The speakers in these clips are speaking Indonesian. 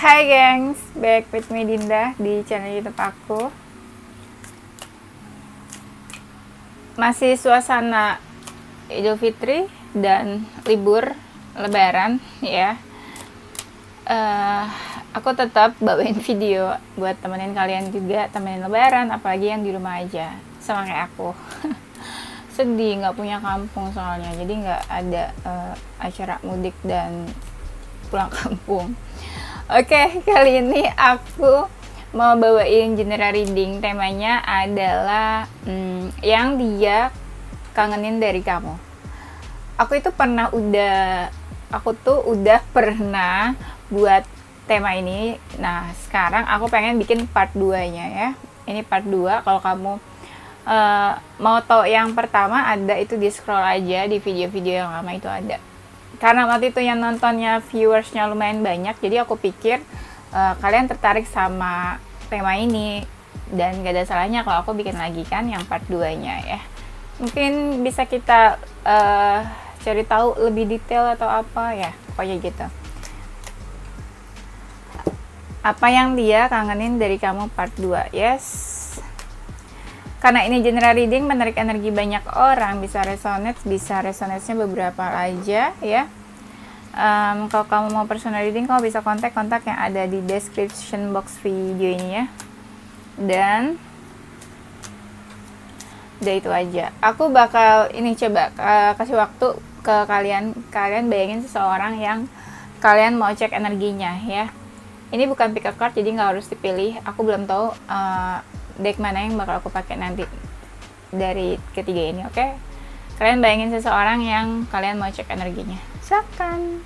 Hai gengs, back with me Dinda di channel YouTube aku. Masih suasana Idul Fitri dan libur Lebaran ya. Aku tetap bawain video buat temenin kalian juga, temenin Lebaran, apalagi yang di rumah aja, sama kayak aku. Sedih nggak punya kampung soalnya, jadi nggak ada acara mudik dan pulang kampung. Oke, kali ini aku mau bawain general reading. Temanya adalah yang dia kangenin dari kamu. Aku tuh udah pernah buat tema ini. Nah, sekarang aku pengen bikin part 2-nya ya. Ini part 2. Kalau kamu mau tahu yang pertama, ada itu di scroll aja di video-video yang lama itu ada. Karena waktu itu yang nontonnya viewersnya lumayan banyak, jadi aku pikir kalian tertarik sama tema ini, dan gak ada salahnya kalau aku bikin lagi kan yang part 2-nya ya. Mungkin bisa kita cari tahu lebih detail atau apa ya, pokoknya gitu. Apa yang dia kangenin dari kamu part 2, yes. Karena ini general reading, menarik energi banyak orang, bisa resonate-nya beberapa aja ya. Kalau kamu mau personal reading, kamu bisa kontak yang ada di description box video ini ya. Dan udah itu aja. Aku bakal coba kasih waktu ke kalian bayangin seseorang yang kalian mau cek energinya ya. Ini bukan pick a card, jadi nggak harus dipilih. Aku belum tahu deck mana yang bakal aku pakai nanti dari ketiga ini, oke? Kalian bayangin seseorang yang kalian mau cek energinya. Silakan.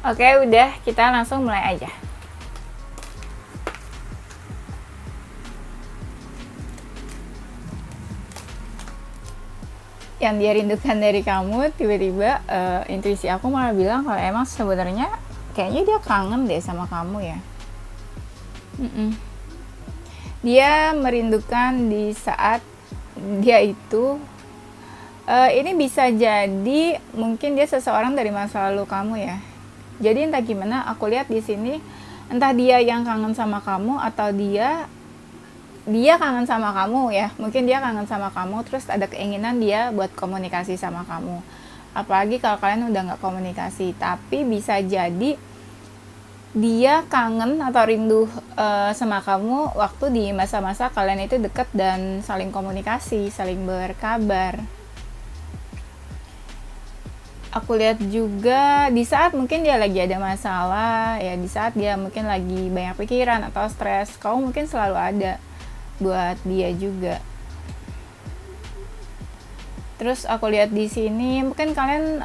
Oke, udah, kita langsung mulai aja. Yang dia rindukan dari kamu, tiba-tiba intuisi aku malah bilang kalau emang sebenarnya kayaknya dia kangen deh sama kamu ya. Dia merindukan di saat dia itu ini bisa jadi mungkin dia seseorang dari masa lalu kamu ya. Jadi entah gimana, aku lihat di sini entah dia yang kangen sama kamu atau dia kangen sama kamu ya. Mungkin dia kangen sama kamu, terus ada keinginan dia buat komunikasi sama kamu. Apalagi kalau kalian udah nggak komunikasi, tapi bisa jadi dia kangen atau rindu sama kamu waktu di masa-masa kalian itu deket dan saling komunikasi, saling berkabar. Aku lihat juga di saat mungkin dia lagi ada masalah ya, di saat dia mungkin lagi banyak pikiran atau stres, kamu mungkin selalu ada buat dia juga. Terus aku lihat di sini mungkin kalian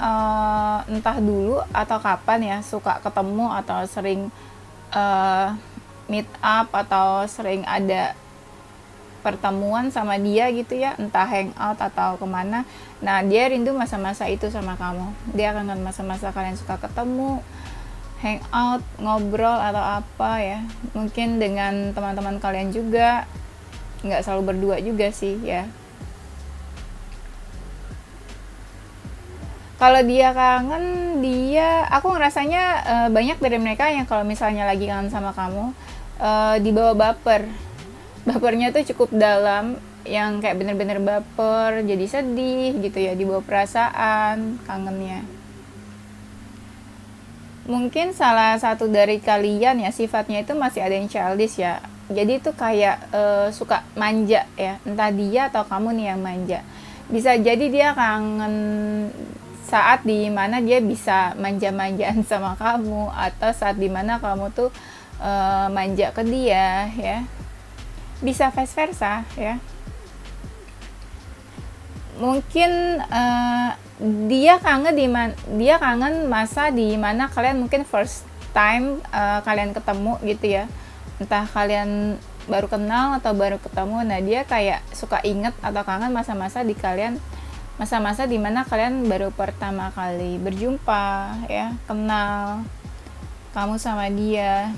entah dulu atau kapan ya suka ketemu atau sering meet up atau sering ada pertemuan sama dia gitu ya, entah hangout atau kemana. Nah, dia rindu masa-masa itu sama kamu. Dia kangen masa-masa kalian suka ketemu, hangout, ngobrol atau apa ya. Mungkin dengan teman-teman kalian juga, nggak selalu berdua juga sih ya. Kalau dia kangen, aku ngerasanya banyak dari mereka yang kalau misalnya lagi kangen sama kamu, dibawa baper. Bapernya tuh cukup dalam, yang kayak bener-bener baper, jadi sedih gitu ya, dibawa perasaan, kangennya. Mungkin salah satu dari kalian ya, sifatnya itu masih ada yang childish ya. Jadi itu kayak suka manja ya, entah dia atau kamu nih yang manja. Bisa jadi dia kangen saat dimana dia bisa manja-manjaan sama kamu, atau saat dimana kamu tuh manja ke dia ya. Bisa vice versa ya. Mungkin dia kangen masa dimana kalian mungkin first time kalian ketemu gitu ya. Entah kalian baru kenal atau baru ketemu. Nah, dia kayak suka inget atau kangen masa-masa dimana kalian baru pertama kali berjumpa ya, kenal kamu sama dia.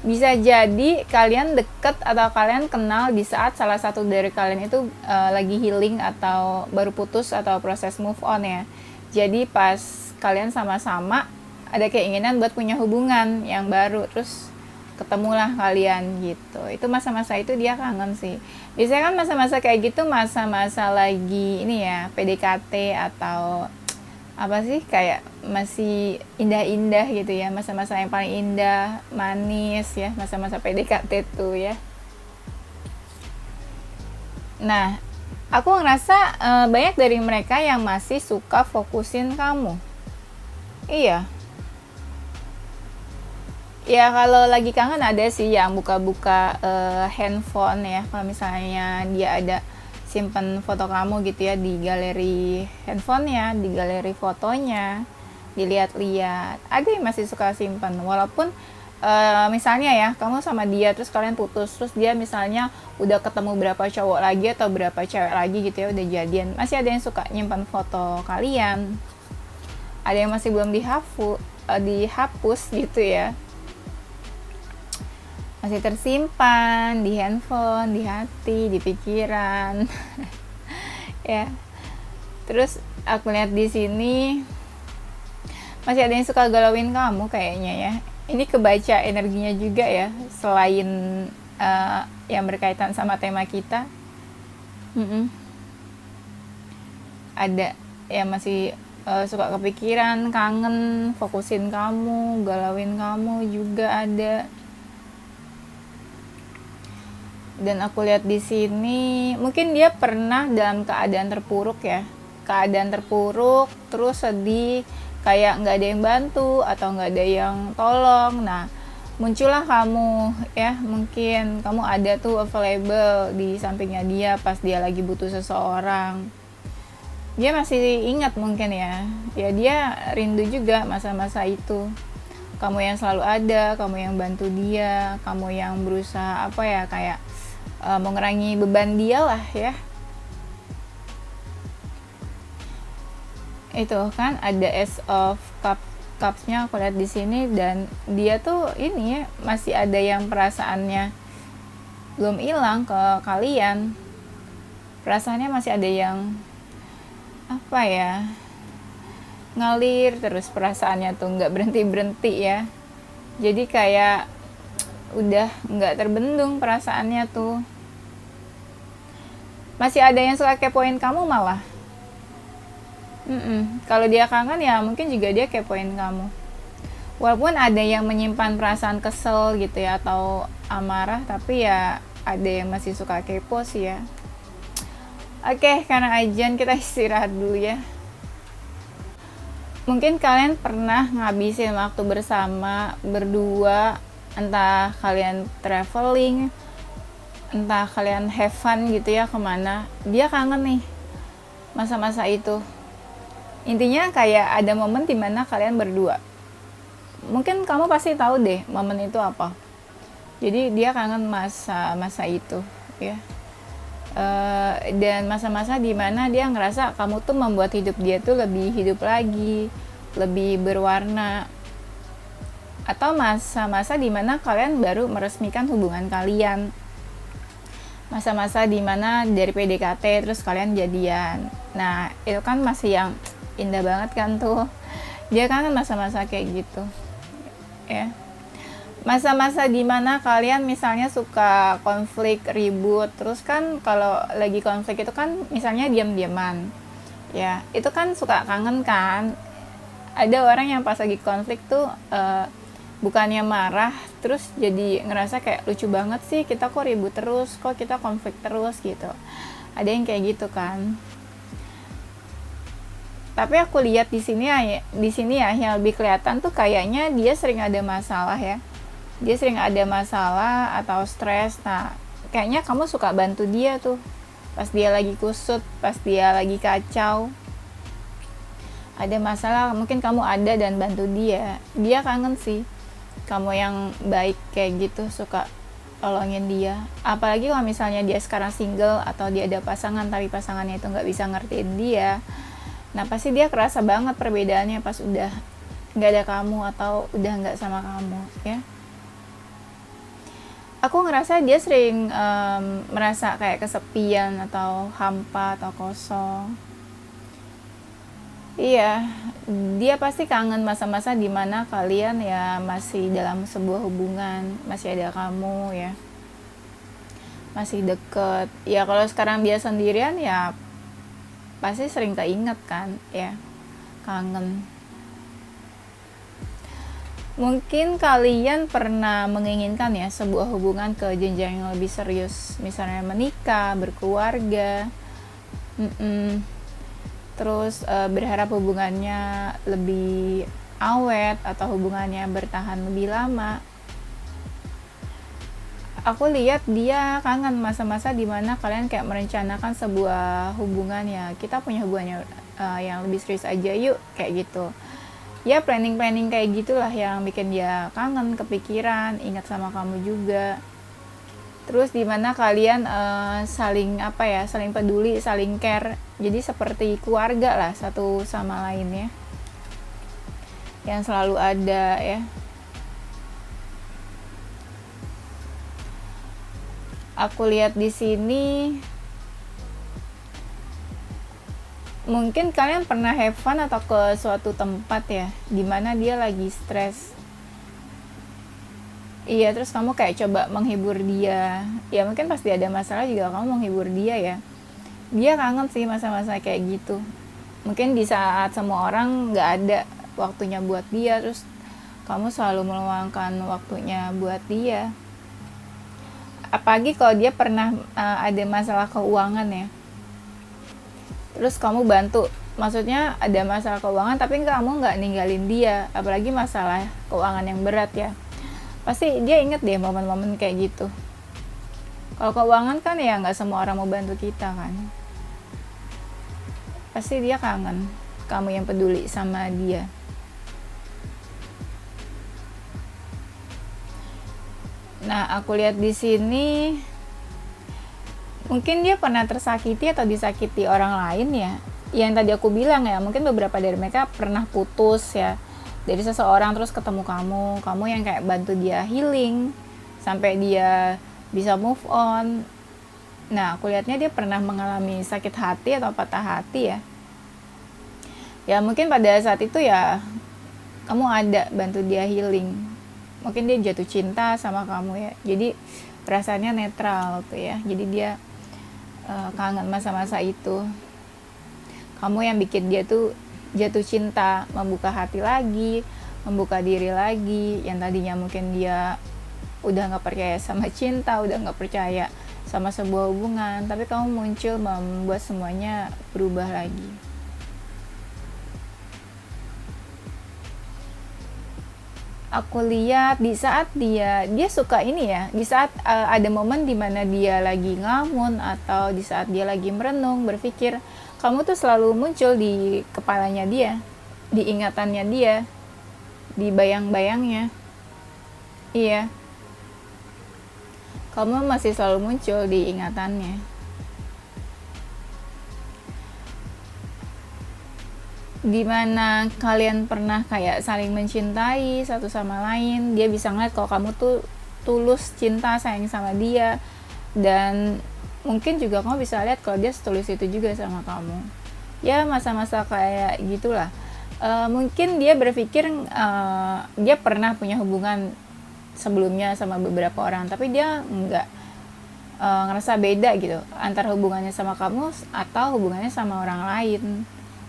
Bisa jadi kalian deket atau kalian kenal di saat salah satu dari kalian itu lagi healing atau baru putus atau proses move on ya. Jadi pas kalian sama-sama ada keinginan buat punya hubungan yang baru, terus ketemulah kalian gitu. Itu masa-masa itu dia kangen sih. Biasanya kan masa-masa kayak gitu masa-masa lagi ini ya, PDKT atau apa sih, kayak masih indah-indah gitu ya, masa-masa yang paling indah, manis ya, masa-masa PDKT tuh ya. Nah, aku ngerasa banyak dari mereka yang masih suka fokusin kamu. Iya. Ya kalau lagi kangen ada sih yang buka-buka handphone ya. Kalau misalnya dia ada simpen foto kamu gitu ya di galeri handphonenya, di galeri fotonya, dilihat-lihat. Ada yang masih suka simpen walaupun misalnya ya kamu sama dia terus kalian putus, terus dia misalnya udah ketemu berapa cowok lagi atau berapa cewek lagi gitu ya, udah jadian, masih ada yang suka nyimpan foto kalian, ada yang masih belum dihapus gitu ya, masih tersimpan di handphone, di hati, di pikiran. Ya. Terus aku lihat di sini masih ada yang suka galauin kamu kayaknya ya. Ini kebaca energinya juga ya, selain yang berkaitan sama tema kita. Ada yang masih suka kepikiran, kangen, fokusin kamu, galauin kamu juga ada. Dan aku lihat di sini mungkin dia pernah dalam keadaan terpuruk ya, keadaan terpuruk, terus sedih, kayak nggak ada yang bantu atau nggak ada yang tolong. Nah, muncullah kamu ya, mungkin kamu ada tuh available di sampingnya dia pas dia lagi butuh seseorang. Dia masih ingat mungkin ya, ya dia rindu juga masa-masa itu. Kamu yang selalu ada, kamu yang bantu dia, kamu yang berusaha apa ya, kayak mengurangi beban dia lah ya. Itu kan ada Ace of Cups-nya aku lihat di sini, dan dia tuh ini ya, masih ada yang perasaannya belum hilang ke kalian. Perasaannya masih ada yang apa ya, ngalir terus perasaannya tuh, nggak berhenti ya. Jadi kayak udah nggak terbendung perasaannya tuh. Masih ada yang suka kepoin kamu malah. Kalau dia kangen ya mungkin juga dia kepoin kamu. Walaupun ada yang menyimpan perasaan kesel gitu ya atau amarah, tapi ya ada yang masih suka kepo sih ya. Oke, karena ajan kita istirahat dulu ya. Mungkin kalian pernah ngabisin waktu bersama berdua, entah kalian traveling, entah kalian have fun gitu ya kemana. Dia kangen nih masa-masa itu. Intinya kayak ada momen dimana kalian berdua. Mungkin kamu pasti tahu deh momen itu apa. Jadi dia kangen masa-masa itu ya. Dan masa-masa dimana dia ngerasa kamu tuh membuat hidup dia tuh lebih hidup lagi, lebih berwarna. Atau masa-masa dimana kalian baru meresmikan hubungan kalian, masa-masa dimana dari PDKT terus kalian jadian. Nah itu kan masih yang indah banget kan tuh. Dia kan masa-masa kayak gitu ya, masa-masa dimana kalian misalnya suka konflik, ribut, terus kan kalau lagi konflik itu kan misalnya diam-diaman ya, itu kan suka kangen kan. Ada orang yang pas lagi konflik tuh bukannya marah, terus jadi ngerasa kayak lucu banget sih kita kok ribut terus, kok kita konflik terus gitu. Ada yang kayak gitu kan. Tapi aku lihat di sini ya yang lebih kelihatan tuh kayaknya dia sering ada masalah ya. Dia sering ada masalah atau stres. Nah, kayaknya kamu suka bantu dia tuh pas dia lagi kusut, pas dia lagi kacau. Ada masalah, mungkin kamu ada dan bantu dia. Dia kangen sih kamu yang baik kayak gitu, suka tolongin dia. Apalagi kalau misalnya dia sekarang single atau dia ada pasangan tapi pasangannya itu nggak bisa ngertiin dia. Nah pasti dia kerasa banget perbedaannya pas udah nggak ada kamu atau udah nggak sama kamu ya. Aku ngerasa dia sering merasa kayak kesepian atau hampa atau kosong. Iya, dia pasti kangen masa-masa dimana kalian ya masih dalam sebuah hubungan, masih ada kamu ya, masih deket. Ya kalau sekarang dia sendirian ya pasti sering keinget kan ya, kangen. Mungkin kalian pernah menginginkan ya sebuah hubungan ke jenjang yang lebih serius, misalnya menikah, berkeluarga, terus berharap hubungannya lebih awet atau hubungannya bertahan lebih lama. Aku lihat dia kangen masa-masa dimana kalian kayak merencanakan sebuah hubungan ya, kita punya hubungannya yang lebih serius aja yuk, kayak gitu ya. Planning kayak gitulah yang bikin dia kangen, kepikiran, ingat sama kamu juga. Terus dimana kalian saling apa ya, saling peduli, saling care, jadi seperti keluarga lah satu sama lain ya, yang selalu ada ya. Aku lihat di sini mungkin kalian pernah have fun atau ke suatu tempat ya dimana dia lagi stres. Iya, terus kamu kayak coba menghibur dia. Ya mungkin pasti ada masalah juga kamu menghibur dia ya. Dia kangen sih masa-masa kayak gitu. Mungkin di saat semua orang nggak ada waktunya buat dia, terus kamu selalu meluangkan waktunya buat dia. Apalagi kalau dia pernah ada masalah keuangan ya, terus kamu bantu, maksudnya ada masalah keuangan tapi kamu nggak ninggalin dia, apalagi masalah keuangan yang berat ya, pasti dia inget deh momen-momen kayak gitu. Kalau keuangan kan ya nggak semua orang mau bantu kita kan, pasti dia kangen kamu yang peduli sama dia. Nah, aku lihat di sini mungkin dia pernah tersakiti atau disakiti orang lain ya. Yang tadi aku bilang ya, mungkin beberapa dari mereka pernah putus ya dari seseorang, terus ketemu kamu yang kayak bantu dia healing sampai dia bisa move on. Nah, aku lihatnya dia pernah mengalami sakit hati atau patah hati ya. Ya mungkin pada saat itu ya kamu ada bantu dia healing. Mungkin dia jatuh cinta sama kamu ya, jadi perasaannya netral tuh ya, jadi dia kangen masa-masa itu. Kamu yang bikin dia tuh jatuh cinta, membuka hati lagi, membuka diri lagi, yang tadinya mungkin dia udah nggak percaya sama cinta, udah nggak percaya sama sebuah hubungan, tapi kamu muncul membuat semuanya berubah lagi. Aku lihat di saat dia suka ini ya, di saat ada momen dimana dia lagi ngamun atau di saat dia lagi merenung berpikir, kamu tuh selalu muncul di kepalanya dia, di ingatannya dia, di bayang-bayangnya. Iya, kamu masih selalu muncul di ingatannya. Dimana kalian pernah kayak saling mencintai satu sama lain, dia bisa ngeliat kalau kamu tuh tulus cinta sayang sama dia, dan mungkin juga kamu bisa lihat kalau dia setulus itu juga sama kamu ya. Masa-masa kayak gitulah. Mungkin dia berpikir dia pernah punya hubungan sebelumnya sama beberapa orang, tapi dia nggak ngerasa beda gitu antara hubungannya sama kamu atau hubungannya sama orang lain.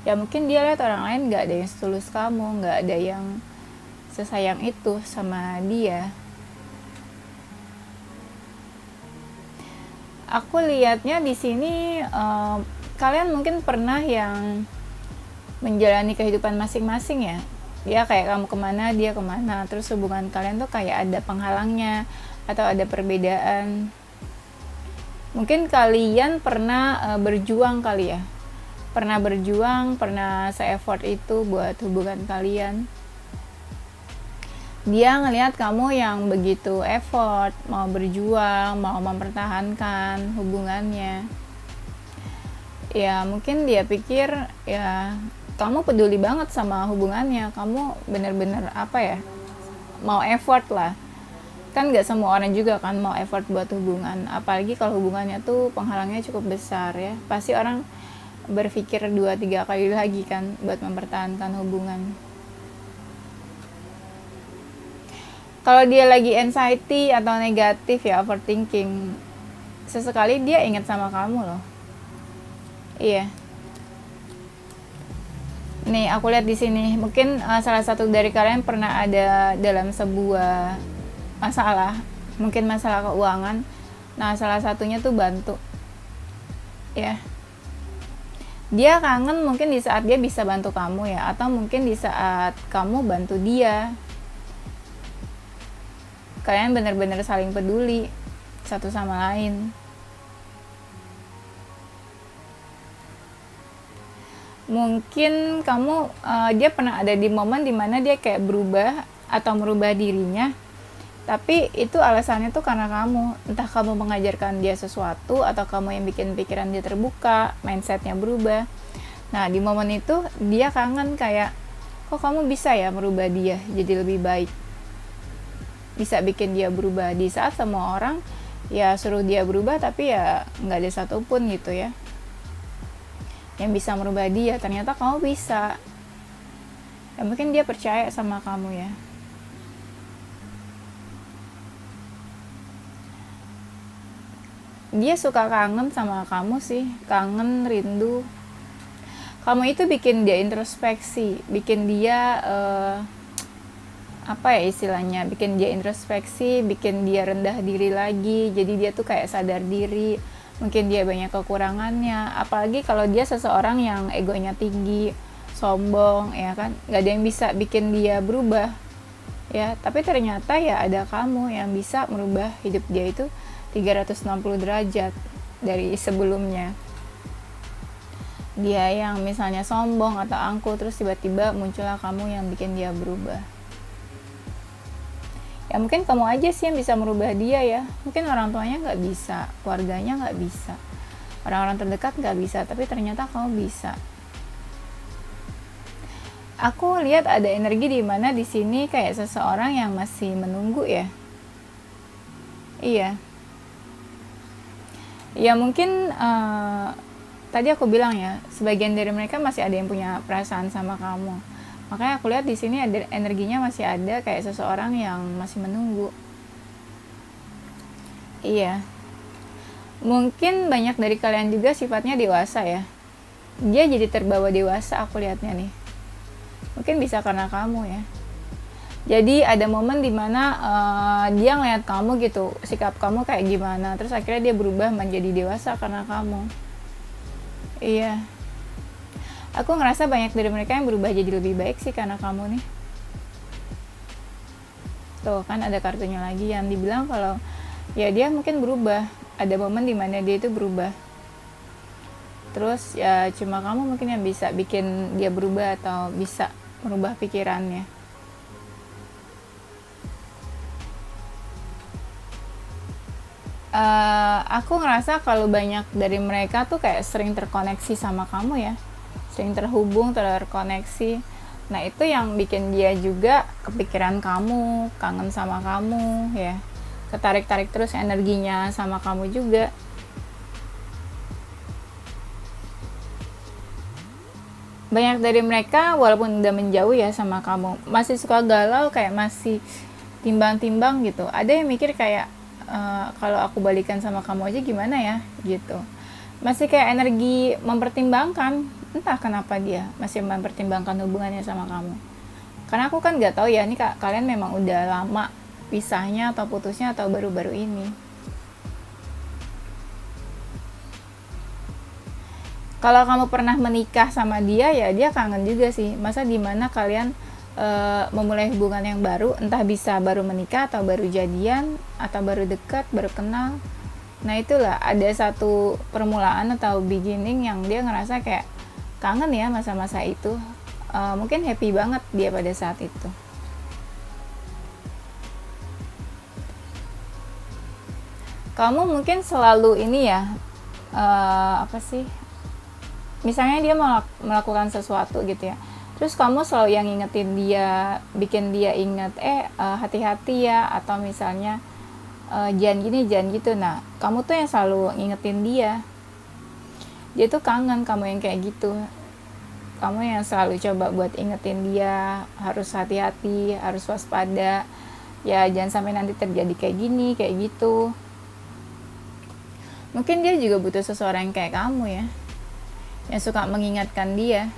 Ya mungkin dia lihat orang lain nggak ada yang setulus kamu, nggak ada yang sesayang itu sama dia. Aku lihatnya di sini kalian mungkin pernah yang menjalani kehidupan masing-masing ya. Dia kayak kamu kemana, dia kemana, terus hubungan kalian tuh kayak ada penghalangnya atau ada perbedaan. Mungkin kalian pernah berjuang kali ya, pernah se-effort itu buat hubungan kalian. Dia ngelihat kamu yang begitu effort, mau berjuang, mau mempertahankan hubungannya. Ya mungkin dia pikir ya kamu peduli banget sama hubungannya, kamu bener-bener apa ya, mau effort lah. Kan gak semua orang juga kan mau effort buat hubungan, apalagi kalau hubungannya tuh penghalangnya cukup besar ya. Pasti orang berpikir 2-3 kali lagi kan buat mempertahankan hubungan. Kalau dia lagi anxiety atau negatif ya, overthinking, sesekali dia ingat sama kamu loh. Iya. Nih, aku lihat di sini, mungkin salah satu dari kalian pernah ada dalam sebuah masalah, mungkin masalah keuangan. Nah, salah satunya tuh bantu. Ya. Dia kangen mungkin di saat dia bisa bantu kamu ya, atau mungkin di saat kamu bantu dia. Kalian benar-benar saling peduli satu sama lain. Mungkin kamu dia pernah ada di momen dimana dia kayak berubah atau merubah dirinya, tapi itu alasannya tuh karena kamu. Entah kamu mengajarkan dia sesuatu, atau kamu yang bikin pikiran dia terbuka, mindsetnya berubah. Nah, di momen itu dia kangen kayak, kok kamu bisa ya merubah dia jadi lebih baik, bisa bikin dia berubah. Di saat semua orang ya suruh dia berubah, tapi ya nggak ada satupun gitu ya yang bisa merubah dia. Ternyata kamu bisa. Ya mungkin dia percaya sama kamu ya. Dia suka kangen sama kamu sih, kangen, rindu. Kamu itu bikin dia introspeksi, bikin dia apa ya istilahnya, bikin dia introspeksi, bikin dia rendah diri lagi. Jadi dia tuh kayak sadar diri, mungkin dia banyak kekurangannya. Apalagi kalau dia seseorang yang egonya tinggi, sombong ya kan, nggak ada yang bisa bikin dia berubah ya. Tapi ternyata ya ada kamu yang bisa merubah hidup dia itu 360 derajat dari sebelumnya. Dia yang misalnya sombong atau angkuh, terus tiba-tiba muncullah kamu yang bikin dia berubah. Ya mungkin kamu aja sih yang bisa merubah dia ya. Mungkin orang tuanya nggak bisa, keluarganya nggak bisa, orang-orang terdekat nggak bisa, tapi ternyata kamu bisa. Aku lihat ada energi di mana di sini kayak seseorang yang masih menunggu ya. Iya. Ya mungkin tadi aku bilang ya, sebagian dari mereka masih ada yang punya perasaan sama kamu. Makanya aku lihat di sini ada energinya, masih ada kayak seseorang yang masih menunggu. Iya. Mungkin banyak dari kalian juga sifatnya dewasa ya. Dia jadi terbawa dewasa aku lihatnya nih. Mungkin bisa karena kamu ya. Jadi ada momen dimana dia ngeliat kamu gitu, sikap kamu kayak gimana, terus akhirnya dia berubah menjadi dewasa karena kamu. Iya. Aku ngerasa banyak dari mereka yang berubah jadi lebih baik sih karena kamu nih. Tuh kan ada kartunya lagi yang dibilang kalau ya dia mungkin berubah. Ada momen dimana dia itu berubah. Terus ya cuma kamu mungkin yang bisa bikin dia berubah atau bisa merubah pikirannya. Aku ngerasa kalau banyak dari mereka tuh kayak sering terkoneksi sama kamu ya. Sering terhubung, terkoneksi. Nah itu yang bikin dia juga kepikiran kamu, kangen sama kamu ya, ketarik-tarik terus energinya sama kamu juga. Banyak dari mereka walaupun udah menjauh ya sama kamu, masih suka galau, kayak masih timbang-timbang gitu. Ada yang mikir kayak kalau aku balikan sama kamu aja gimana ya gitu. Masih kayak energi mempertimbangkan. Entah kenapa dia masih mempertimbangkan hubungannya sama kamu. Karena aku kan nggak tahu ya, ini kalian memang udah lama pisahnya atau putusnya atau baru-baru ini. Kalau kamu pernah menikah sama dia ya dia kangen juga sih. Masa dimana kalian memulai hubungan yang baru, entah bisa baru menikah atau baru jadian atau baru dekat, baru kenal. Nah itulah ada satu permulaan atau beginning yang dia ngerasa kayak kangen ya masa-masa itu. Mungkin happy banget dia pada saat itu. Kamu mungkin selalu ini ya, apa sih, misalnya dia melakukan sesuatu gitu ya, terus kamu selalu yang ngingetin dia, bikin dia inget hati-hati ya, atau misalnya jangan gini jangan gitu. Nah kamu tuh yang selalu ngingetin dia. Dia tuh kangen kamu yang kayak gitu, kamu yang selalu coba buat ingetin dia harus hati-hati, harus waspada, ya jangan sampai nanti terjadi kayak gini kayak gitu. Mungkin dia juga butuh seseorang yang kayak kamu ya, yang suka mengingatkan dia.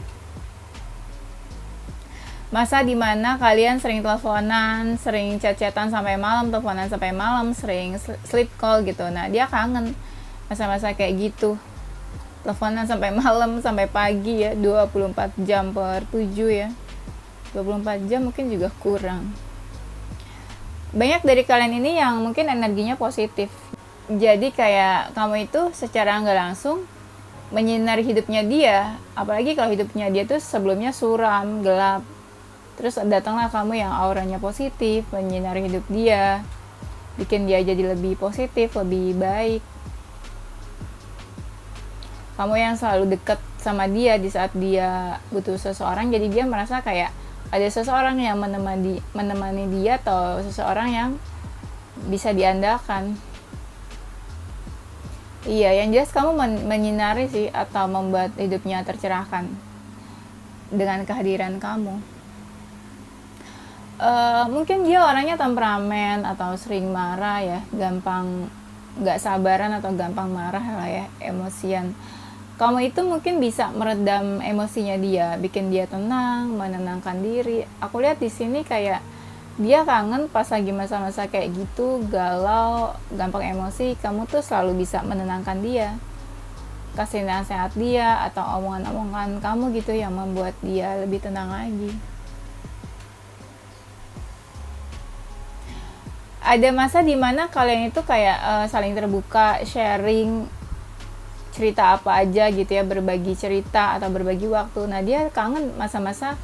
Masa dimana kalian sering teleponan, sering chat-chatan sampai malam, teleponan sampai malam, sering sleep call gitu. Nah dia kangen masa-masa kayak gitu, teleponan sampai malam, sampai pagi ya, 24 jam per 7 ya, 24 jam mungkin juga kurang. Banyak dari kalian ini yang mungkin energinya positif, jadi kayak kamu itu secara nggak langsung menyinari hidupnya dia, apalagi kalau hidupnya dia tuh sebelumnya suram, gelap. Terus datanglah kamu yang auranya positif, menyinari hidup dia, bikin dia jadi lebih positif, lebih baik. Kamu yang selalu dekat sama dia di saat dia butuh seseorang, jadi dia merasa kayak ada seseorang yang menemani dia, atau seseorang yang bisa diandalkan. Iya, yang jelas kamu menyinari sih, atau membuat hidupnya tercerahkan dengan kehadiran kamu. Mungkin dia orangnya temperamen atau sering marah ya, gampang nggak sabaran atau gampang marah lah ya, emosian. Kamu itu mungkin bisa meredam emosinya dia, bikin dia tenang, menenangkan diri. Aku lihat di sini kayak dia kangen pas lagi masa-masa kayak gitu, galau, gampang emosi. Kamu tuh selalu bisa menenangkan dia, kasih nasihat dia, atau omongan-omongan kamu gitu yang membuat dia lebih tenang lagi. Ada masa dimana kalian itu kayak saling terbuka, sharing cerita apa aja gitu ya, berbagi cerita atau berbagi waktu. Nah dia kangen masa-masa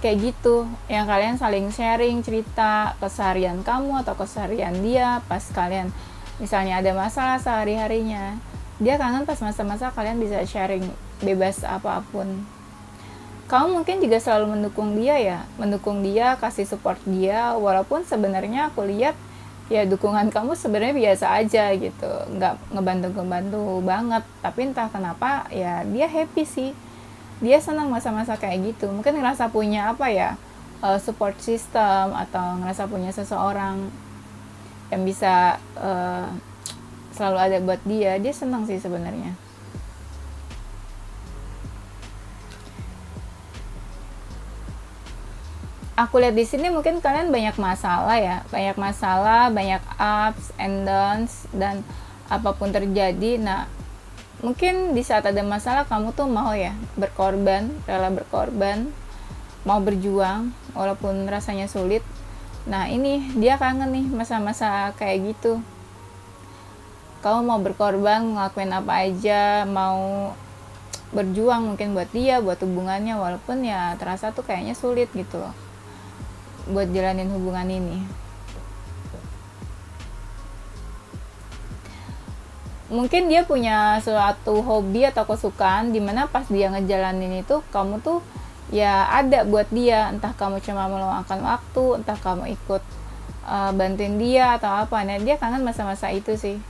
kayak gitu, yang kalian saling sharing cerita keseharian kamu atau keseharian dia, pas kalian misalnya ada masalah sehari-harinya. Dia kangen pas masa-masa kalian bisa sharing bebas apapun. Kamu mungkin juga selalu mendukung dia ya, kasih support dia, walaupun sebenarnya aku lihat ya dukungan kamu sebenarnya biasa aja gitu, nggak ngebantu banget, tapi entah kenapa ya dia happy sih, dia senang masa-masa kayak gitu, mungkin ngerasa punya apa ya, support system, atau ngerasa punya seseorang yang bisa selalu ada buat dia senang sih sebenarnya. Aku lihat di sini mungkin kalian banyak masalah ya, banyak ups and downs, dan apapun terjadi. Nah, mungkin di saat ada masalah kamu tuh mau ya rela berkorban, mau berjuang walaupun rasanya sulit. Nah, ini dia kangen nih masa-masa kayak gitu. Kamu mau berkorban, ngelakuin apa aja, mau berjuang mungkin buat dia, buat hubungannya, walaupun ya terasa tuh kayaknya sulit gitu loh buat jalanin hubungan ini. Mungkin dia punya suatu hobi atau kesukaan dimana pas dia ngejalanin itu kamu tuh ya ada buat dia, entah kamu cuma meluangkan waktu, entah kamu ikut bantuin dia atau apa. Nah dia kangen masa-masa itu sih,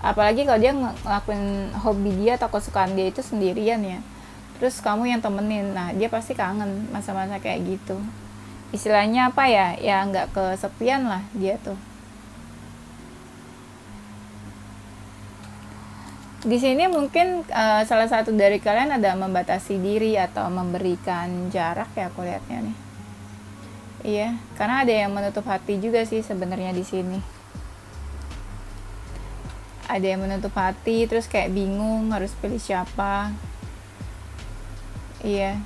apalagi kalau dia ngelakuin hobi dia atau kesukaan dia itu sendirian ya, terus kamu yang temenin. Nah dia pasti kangen masa-masa kayak gitu, istilahnya apa ya, ya nggak kesepian lah dia tuh. Di sini mungkin salah satu dari kalian ada membatasi diri atau memberikan jarak ya, aku lihatnya nih. Iya, karena ada yang menutup hati juga sih sebenarnya di sini. Ada yang menutup hati, terus kayak bingung harus pilih siapa. Iya.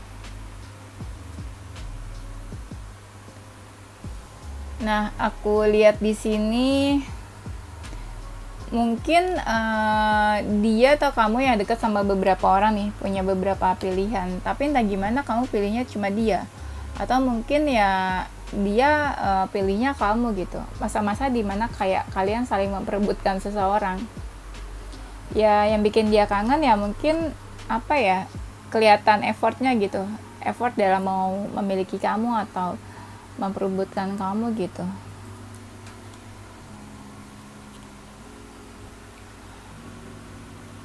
Nah, aku lihat di sini mungkin dia atau kamu yang dekat sama beberapa orang nih, punya beberapa pilihan, tapi entah gimana kamu pilihnya cuma dia, atau mungkin ya dia pilihnya kamu gitu. Masa-masa dimana kayak kalian saling memperebutkan seseorang. Ya yang bikin dia kangen ya mungkin apa ya, kelihatan effortnya gitu, effort dalam mau memiliki kamu atau memperebutkan kamu gitu.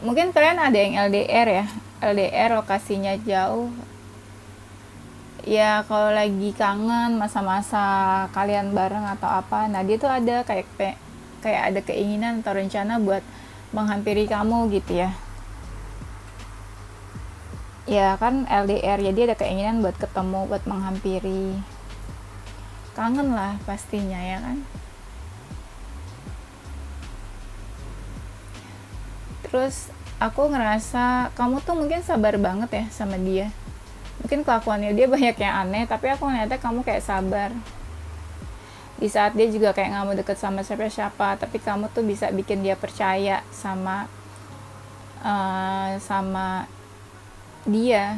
Mungkin kalian ada yang LDR ya, LDR lokasinya jauh. Ya kalau lagi kangen masa-masa kalian bareng atau apa, nah dia tuh ada kayak ada keinginan atau rencana buat menghampiri kamu gitu ya. Ya kan LDR, jadi ada keinginan buat ketemu, buat menghampiri. Kangen lah pastinya ya kan. Terus aku ngerasa kamu tuh mungkin sabar banget ya sama dia. Mungkin kelakuannya dia banyak yang aneh, tapi aku ngeliatnya kamu kayak sabar. Di saat dia juga kayak nggak mau deket sama siapa-siapa, tapi kamu tuh bisa bikin dia percaya sama dia.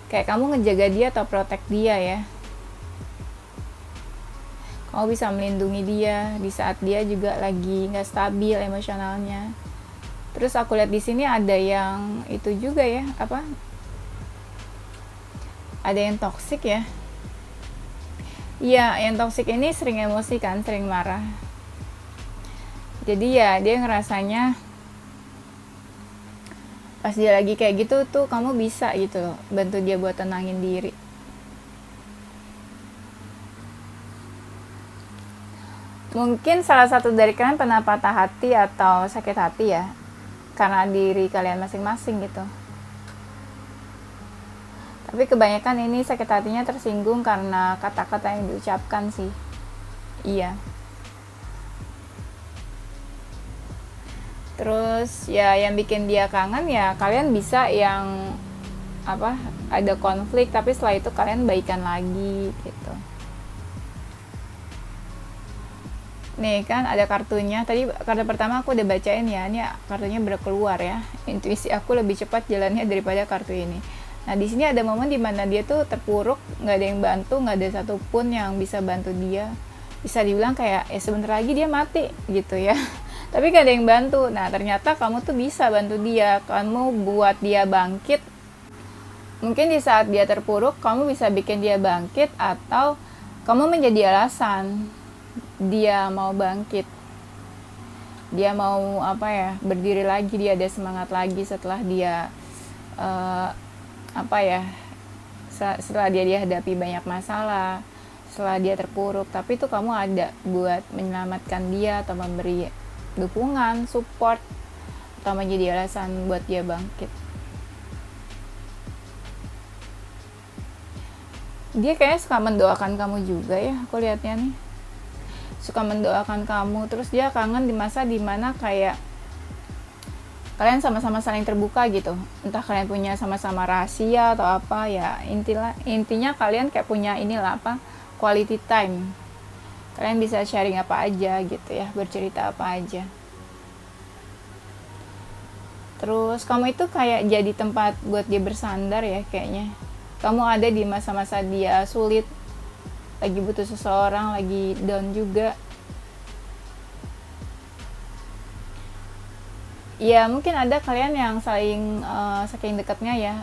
Kayak kamu ngejaga dia atau protect dia ya. Kamu bisa melindungi dia di saat dia juga lagi nggak stabil emosionalnya. Terus aku lihat di sini ada yang itu juga ya, apa? Ada yang toksik ya. Iya, yang toksik ini sering emosi kan, sering marah. Jadi ya dia ngerasanya pas dia lagi kayak gitu tuh kamu bisa gitu loh, bantu dia buat tenangin diri. Mungkin salah satu dari kalian pernah patah hati atau sakit hati ya, karena diri kalian masing-masing gitu. Tapi kebanyakan ini sakit hatinya tersinggung karena kata-kata yang diucapkan sih. Iya. Terus ya yang bikin dia kangen ya kalian bisa yang apa, ada konflik tapi setelah itu kalian baikan lagi gitu. Nih kan ada kartunya. Tadi kartu pertama aku udah bacain ya. Ini kartunya berkeluar ya. Intuisi aku lebih cepat jalannya daripada kartu ini. Nah di sini ada momen dimana dia tuh terpuruk, nggak ada yang bantu, nggak ada satupun yang bisa bantu dia. Bisa dibilang kayak ya sebentar lagi dia mati gitu ya. Tapi gak ada yang bantu. Nah ternyata kamu tuh bisa bantu dia. Kamu buat dia bangkit. Mungkin di saat dia terpuruk, kamu bisa bikin dia bangkit atau kamu menjadi alasan dia mau bangkit, dia mau apa ya, berdiri lagi, dia ada semangat lagi setelah dia apa ya, setelah dia dihadapi banyak masalah, setelah dia terpuruk. Tapi itu kamu ada buat menyelamatkan dia atau memberi dukungan, support, atau menjadi alasan buat dia bangkit. Dia kayaknya suka mendoakan kamu juga ya, aku lihatnya nih. Suka mendoakan kamu. Terus dia kangen di masa dimana kayak kalian sama-sama saling terbuka gitu. Entah kalian punya sama-sama rahasia atau apa ya, intinya kalian kayak punya inilah apa, quality time. Kalian bisa sharing apa aja gitu ya, bercerita apa aja. Terus kamu itu kayak jadi tempat buat dia bersandar ya kayaknya. Kamu ada di masa-masa dia sulit, lagi butuh seseorang, lagi down juga. Ya mungkin ada kalian yang saking dekatnya ya,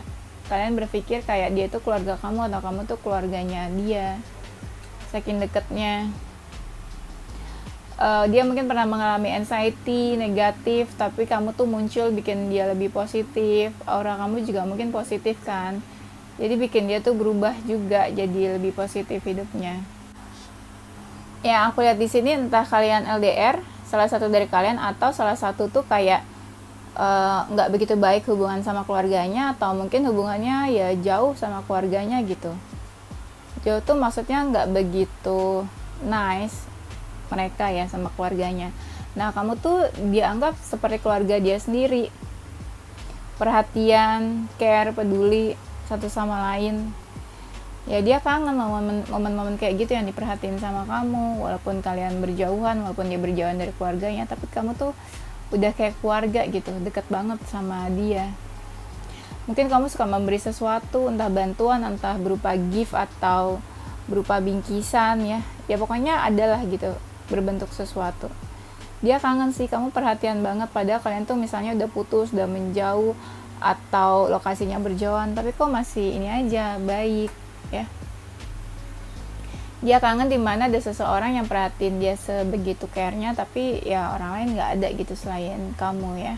kalian berpikir kayak dia itu keluarga kamu atau kamu tuh keluarganya dia, saking dekatnya. Dia mungkin pernah mengalami anxiety negatif, tapi kamu tuh muncul bikin dia lebih positif. Aura kamu juga mungkin positif kan, jadi bikin dia tuh berubah juga jadi lebih positif hidupnya. Ya aku lihat di sini entah kalian LDR, salah satu dari kalian, atau salah satu tuh kayak nggak begitu baik hubungan sama keluarganya, atau mungkin hubungannya ya jauh sama keluarganya gitu. Jauh tuh maksudnya nggak begitu nice mereka ya sama keluarganya. Nah kamu tuh dianggap seperti keluarga dia sendiri, perhatian, care, peduli satu sama lain. Ya dia kangen momen-momen kayak gitu yang diperhatiin sama kamu, walaupun kalian berjauhan, walaupun dia berjauhan dari keluarganya, tapi kamu tuh udah kayak keluarga gitu, deket banget sama dia. Mungkin kamu suka memberi sesuatu, entah bantuan, entah berupa gift atau berupa bingkisan ya. Ya pokoknya adalah gitu, berbentuk sesuatu. Dia kangen sih, kamu perhatian banget, padahal kalian tuh misalnya udah putus, udah menjauh, atau lokasinya berjauhan, tapi kok masih ini aja, baik ya. Dia kangen dimana ada seseorang yang perhatiin dia sebegitu care-nya, tapi ya orang lain nggak ada gitu selain kamu ya.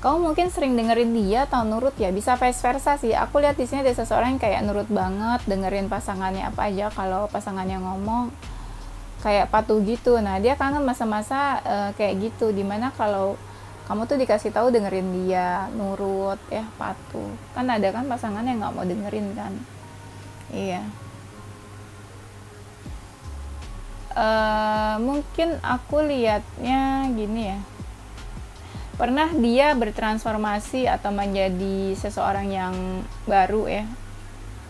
Kamu mungkin sering dengerin dia atau nurut ya, bisa vice versa sih. Aku lihat di sini ada seseorang yang kayak nurut banget, dengerin pasangannya apa aja, kalau pasangannya ngomong kayak patuh gitu. Nah, dia kangen masa-masa kayak gitu, dimana kalau kamu tuh dikasih tahu dengerin dia, nurut ya, patuh. Kan ada kan pasangan yang nggak mau dengerin kan. Iya. Mungkin aku lihatnya gini ya, pernah dia bertransformasi atau menjadi seseorang yang baru ya,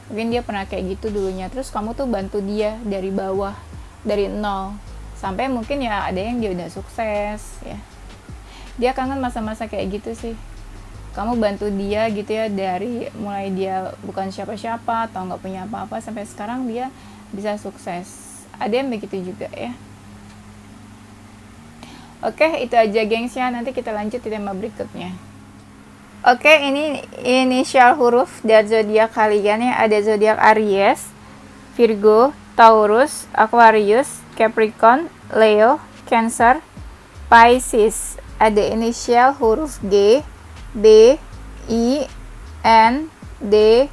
mungkin dia pernah kayak gitu dulunya, terus kamu tuh bantu dia dari bawah, dari nol sampai mungkin ya ada yang dia udah sukses ya. Dia kangen masa-masa kayak gitu sih, kamu bantu dia gitu ya, dari mulai dia bukan siapa-siapa atau nggak punya apa-apa sampai sekarang dia bisa sukses. Ada yang begitu juga ya. Oke, itu aja gengs ya. Nanti kita lanjut di tema berikutnya. Oke, ini inisial huruf dari zodiak kalian ya. Ada zodiak Aries, Virgo, Taurus, Aquarius, Capricorn, Leo, Cancer, Pisces. Ada inisial huruf G, B, I, N, D,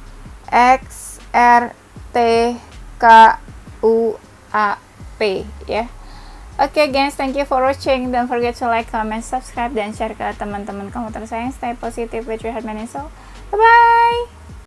X, R, T, K, U, A, P ya. Oke guys, thank you for watching. Don't forget to like, comment, subscribe, dan share ke teman-teman kamu tersayang. Stay positive with your heart and soul. Bye-bye!